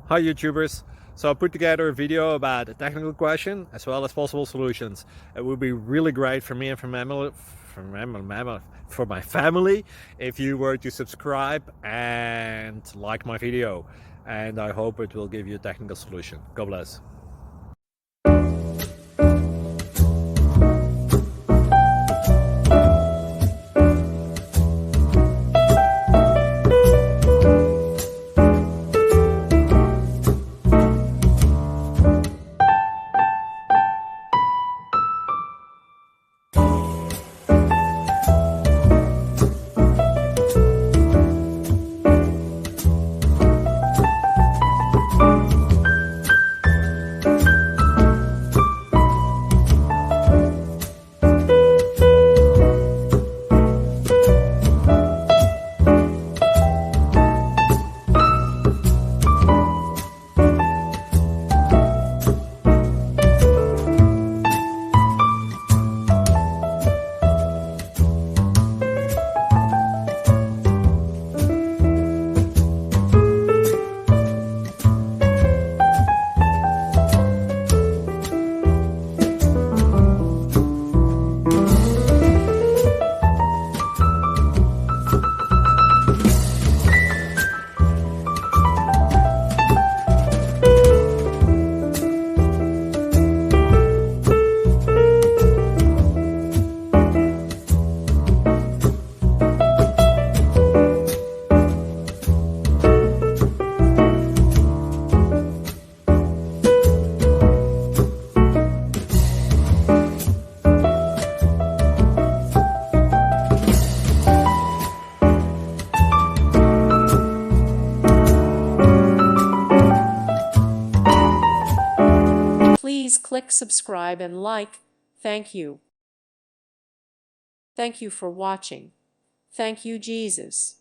Hi YouTubers! So I put together a video about a technical question as well as possible solutions. It would be really great for me and for my family if you were to subscribe and like my video, and I hope it will give you a technical solution. God bless. Please click subscribe and like. Thank you. Thank you for watching. Thank you, Jesus.